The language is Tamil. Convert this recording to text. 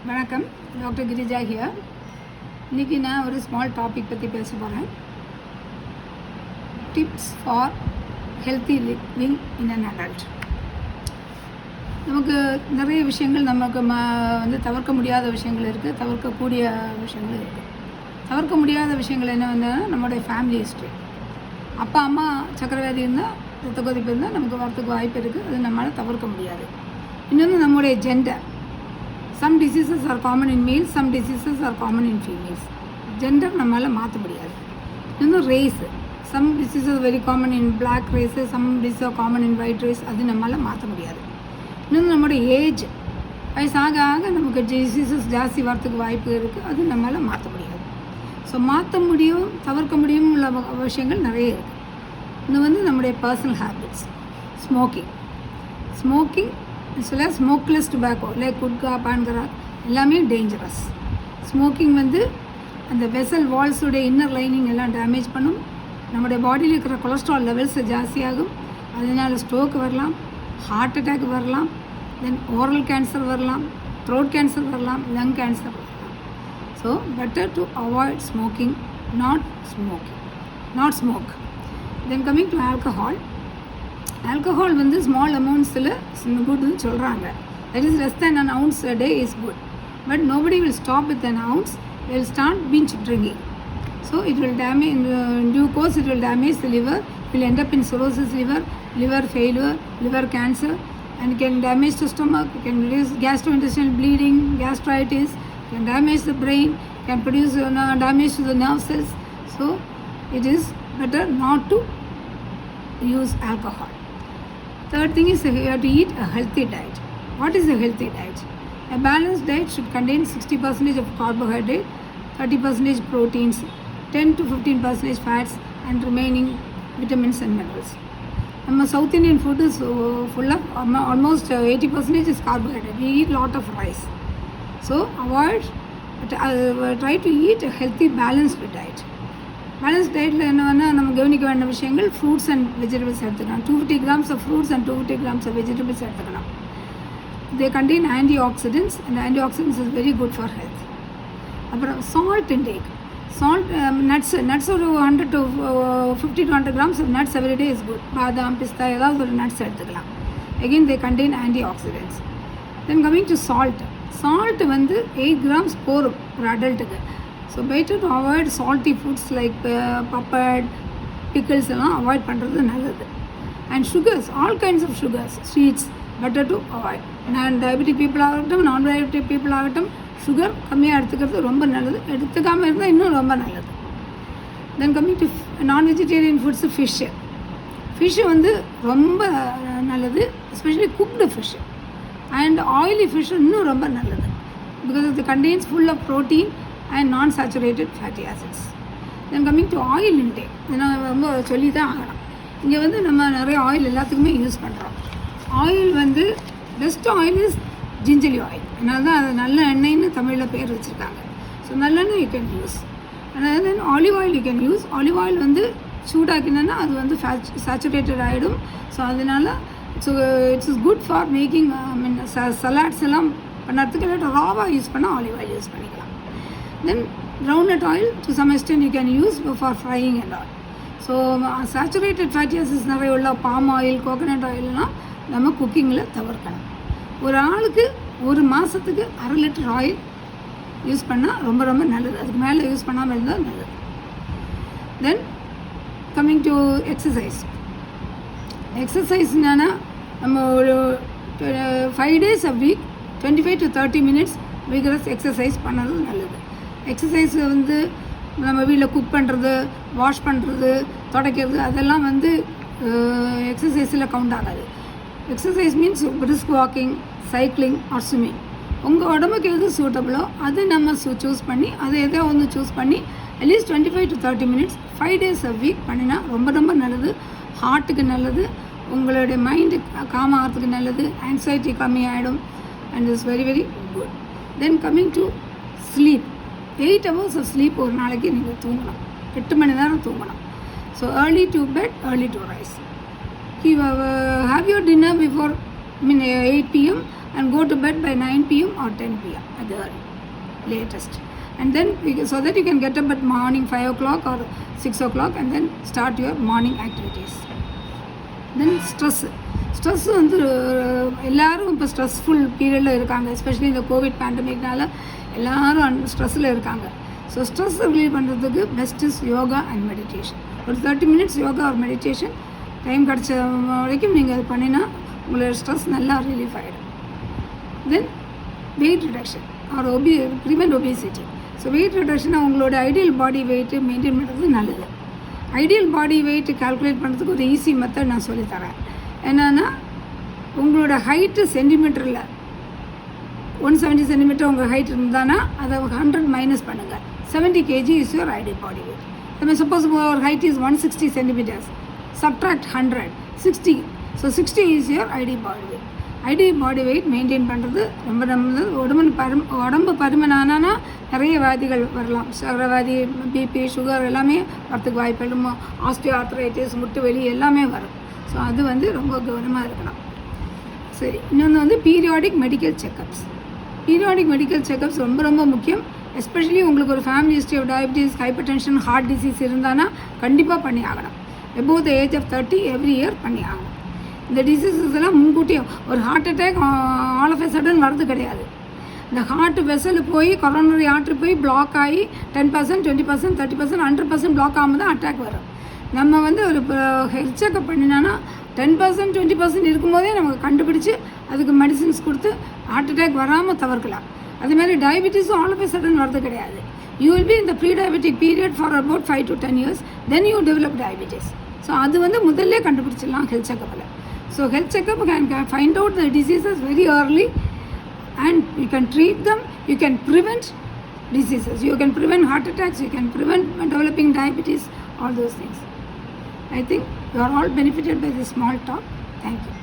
வணக்கம், டாக்டர் கிரிஜா ஹியர். இன்றைக்கி நான் ஒரு ஸ்மால் டாபிக் பற்றி பேச போகிறேன். Tips for healthy living in an adult. நமக்கு நிறைய விஷயங்கள் நமக்கு வந்து தவிர்க்க முடியாத விஷயங்கள் இருக்குது, தவிர்க்கக்கூடிய விஷயங்கள் இருக்குது. தவிர்க்க முடியாத விஷயங்கள் என்ன வந்தால் நம்மளுடைய ஃபேமிலி ஹிஸ்ட்ரி. அப்பா அம்மா சக்கரவியாதி இருந்தால், ரத்த கொதிப்பு இருந்தால் நமக்கு வரத்துக்கு வாய்ப்பு இருக்குது. அது நம்மளால் தவிர்க்க முடியாது. இன்னொன்று நம்முடைய gender. Some diseases are common in males, some diseases are common in females. Gender நம்மளால் மாற்ற முடியாது. இன்னும் race. Some diseases are very common in black races, some diseases are common in white race. அது நம்மளால் மாற்ற முடியாது. இன்னும் நம்மளோட ஏஜ் வயசாக ஆக நமக்கு டிசீசஸ் ஜாஸ்தி வரத்துக்கு வாய்ப்பு இருக்குது. அது நம்மளால் மாற்ற முடியாது. ஸோ மாற்ற முடியும், தவிர்க்க முடியும் உள்ள விஷயங்கள் நிறைய இருக்குது. இது வந்து நம்முடைய பர்சனல் ஹேபிட்ஸ். ஸ்மோக்கிங் சில ஸ்மோக்லெஸ் டுபாக்கோ லைக் குட்கா, பான்கரா எல்லாமே டேஞ்சரஸ். ஸ்மோக்கிங் வந்து அந்த வெசல் வால்ஸுடைய இன்னர் லைனிங் எல்லாம் டேமேஜ் பண்ணும். நம்முடைய பாடியில் இருக்கிற கொலஸ்ட்ரால் லெவல்ஸ் ஜாஸ்தியாகும். அதனால் ஸ்ட்ரோக் வரலாம், ஹார்ட் அட்டாக் வரலாம், தென் ஓரல் கேன்சர் வரலாம், த்ரோட் கேன்சர் வரலாம், லங் கேன்சர் வரலாம். So better to avoid smoking, not smoke. Then coming to alcohol வந்து ஸ்மால் அமௌண்ட்ஸில் குட்னு சொல்கிறாங்க. That is less than an ounce a day is good. But nobody will stop with an ounce. They will start binge drinking. So it will damage, in due course it will damage the liver. It will end up in cirrhosis liver failure, liver cancer, and can damage the stomach, can produce gastrointestinal bleeding, gastritis, can damage the brain, can produce damage to the nerve cells. So it is better not to use alcohol. Third thing is you have to eat a healthy diet. What is a healthy diet? A balanced diet should contain 60% of carbohydrate, 30% proteins, 10 to 15% fats, and remaining vitamins and minerals. South Indian food is full of almost 80% is carbohydrate. We eat lot of rice. So try to eat a healthy balanced diet. Balance டயட்டில் என்னன்னா நம்ம கவனிக்க வேண்டிய விஷயங்கள் ஃப்ரூட்ஸ் அண்ட் வெஜிடபிள்ஸ் எடுத்துக்கலாம். 250 grams of fruits and 250 grams of vegetables எடுத்துக்கலாம். They contain antioxidants and antioxidants is very good for health. அப்புறம் சால்ட் இன்டேக். நட்ஸ் ஒரு 100 to 50 to 100 grams of nuts every day is good. பாதாம், பிஸ்தா ஏதாவது ஒரு நட்ஸ் எடுத்துக்கலாம். Again they contain antioxidants. Then coming to salt வந்து 8 grams போரும் ஒரு அடல்ட்டுக்கு. So better to avoid salty foods like papad, pickles எல்லாம் அவாய்ட் பண்ணுறது நல்லது. And sugars, all kinds of sugars, sweets, better to avoid. நான் டயபெட்டிக் பீப்புள் ஆகட்டும், நான் டயபெட்டிக் பீப்புள் ஆகட்டும், சுகர் கம்மியாக எடுத்துக்கிறது ரொம்ப நல்லது. எடுத்துக்காமல் இருந்தால் இன்னும் ரொம்ப நல்லது. தென் கம்மிங் டு நான் வெஜிடேரியன் ஃபுட்ஸு, ஃபிஷ்ஷு வந்து ரொம்ப நல்லது, especially cooked fish. And oily fish இன்னும் ரொம்ப நல்லது, because it contains full of protein and non-saturated fatty acids. Then coming to oil intake, நான் ரொம்ப சொல்லி தான் ஆகணும். இங்கே வந்து நம்ம நிறைய ஆயில் எல்லாத்துக்குமே யூஸ் பண்ணுறோம். ஆயில் வந்து best oil is gingelly oil. அதனால தான் அது நல்ல எண்ணெய்னு தமிழில் பேர் வச்சுருக்காங்க. ஸோ நல்லெண்ணெய் யூ கேன் யூஸ். அதாவது then olive oil you can use. Olive oil வந்து சூடாக்கினா அது வந்து சேச்சுரேட்டட் ஆகிடும். ஸோ அதனால் it's is good for making salads எல்லாம் பண்ணுறதுக்கு இல்லாட்டி ராவாக யூஸ் பண்ணால் ஆலிவ் ஆயில் யூஸ் பண்ணிக்கலாம். Then groundnut oil to some extent you can use for frying and all. So saturated fatty acids நிறைய உள்ள பாம் ஆயில், கோகோனட் ஆயில்லாம் நம்ம குக்கிங்கில் தவிர்க்கணும். ஒரு ஆளுக்கு ஒரு மாதத்துக்கு 1/2 லிட்டர் ஆயில் யூஸ் பண்ணால் ரொம்ப ரொம்ப நல்லது. அதுக்கு மேலே யூஸ் பண்ணாமல் இருந்தால் நல்லது. தென் கம்மிங் டு எக்ஸசைஸ் என்னென்னா நம்ம ஒரு 5 days a week 25 to 30 minutes vigorous exercise பண்ணுறது நல்லது. எக்ஸசைஸ் வந்து நம்ம வீட்டில் குக் பண்ணுறது, வாஷ் பண்ணுறது, துடைக்கிறது அதெல்லாம் வந்து எக்ஸசைஸில் கவுண்ட் ஆகாது. Exercise means brisk walking, cycling or swimming. உங்கள் உடம்புக்கு எது சூட்டபிளோ அது நம்ம சூஸ் பண்ணி அதை எதோ ஒன்று சூஸ் பண்ணி at least 25 to 30 minutes 5 days a week பண்ணினா ரொம்ப ரொம்ப நல்லது. ஹார்ட்டுக்கு நல்லது, உங்களுடைய மைண்டு காம் ஆகிறதுக்கு நல்லது, ஆங்ஸைட்டி கம்மி ஆகிடும். And it's very very good. Then coming to sleep. 8 hours of sleep ஒரு நாளைக்கு நீங்கள் தூங்கணும். 8 மணி நேரம் தூங்கணும். So early to bed, early to rise. Have your dinner before 8 p.m. and go to bed by 9 p.m. or 10 p.m. at the latest. And then so that you can get up at morning 5 o'clock or 6 o'clock and then start your morning activities. Then stress வந்து எல்லோரும் இப்போ ஸ்ட்ரெஸ்ஃபுல் பீரியடில் இருக்காங்க. எஸ்பெஷலி இந்த கோவிட் பேண்டமிக்னால எல்லோரும் ஸ்ட்ரெஸ்ஸில் இருக்காங்க. ஸோ ஸ்ட்ரெஸ் ரிலீவ் பண்ணுறதுக்கு best is yoga and meditation. ஒரு 30 minutes யோகா ஒரு மெடிடேஷன் டைம் கிடச்ச வரைக்கும் நீங்கள் அது பண்ணினா உங்களோட ஸ்ட்ரெஸ் நல்லா ரிலீஃப் ஆகிடும். Then weight reduction or prevent obesity. So weight ரிடக்ஷனாக உங்களோட ஐடியல் பாடி வெயிட்டு மெயின்டைன் பண்ணுறது நல்லது. ஐடியல் பாடி வெயிட் கால்குலேட் பண்ணுறதுக்கு ஒரு ஈஸி மெத்தட் நான் சொல்லித்தரேன். என்னென்னா உங்களோட ஹைட்டு சென்டிமீட்டரில் 170 centimeter உங்கள் ஹைட் இருந்தானா அதை 100 மைனஸ் பண்ணுங்கள். 70 kg is your ideal body weight. I suppose உங்கள் height is 160 centimeters, subtract 100, 60. So 60 is your ideal body weight. Ideal body weight maintain பண்ணுறது ரொம்ப உடம்பு பருமனானா நிறைய வியாதிகள் வரலாம். சக்கரவாதி, பிபி, சுகர் எல்லாமே வரத்துக்கு வாய்ப்பு. ஆஸ்டியோ ஆர்த்ரைட்டிஸ், முட்டு வலி எல்லாமே வரும். ஸோ அது வந்து ரொம்ப கவனமாக இருக்கணும். சரி, இன்னொன்று வந்து periodic medical checkups. Periodic medical checkups ரொம்ப ரொம்ப முக்கியம். எஸ்பெஷலி உங்களுக்கு ஒரு family history of diabetes, hypertension, heart disease இருந்தானா கண்டிப்பாக பண்ணி ஆகணும். above the age of 30 every year பண்ணி ஆகணும். இந்த டிசீசஸ் எல்லாம் முன்கூட்டியே ஒரு heart attack all of a sudden வரது கிடையாது. இந்த ஹார்ட் வெசல் போய் கொரோனரி ஆர்ட்ரி போய் பிளாக் ஆகி 10%, 20%, 30%, 100% பிளாக் ஆகாமல் தான் அட்டாக் வரும். நம்ம வந்து ஒரு ஹெல்த் செக்கப் பண்ணினோன்னா 10%, 20% இருக்கும்போதே நமக்கு கண்டுபிடிச்சி அதுக்கு மெடிசின்ஸ் கொடுத்து ஹார்ட் அட்டாக் வராமல் தவிர்க்கலாம். அதுமாதிரி டயபிட்டிஸும் ஆல் ஆஃப் எ சடன் வரது கிடையாது. யூ வில் பி இந்த pre diabetic period for about 5 to 10 years, then you develop diabetes. So அது வந்து முதல்ல கண்டுபிடிச்சிடலாம் ஹெல்த் செக்கப்பில். So health checkup can find out the diseases very early and you can treat them, you can prevent diseases, you can prevent heart attacks, you can prevent developing diabetes, all those things. I think you are all benefited by this small talk. Thank you.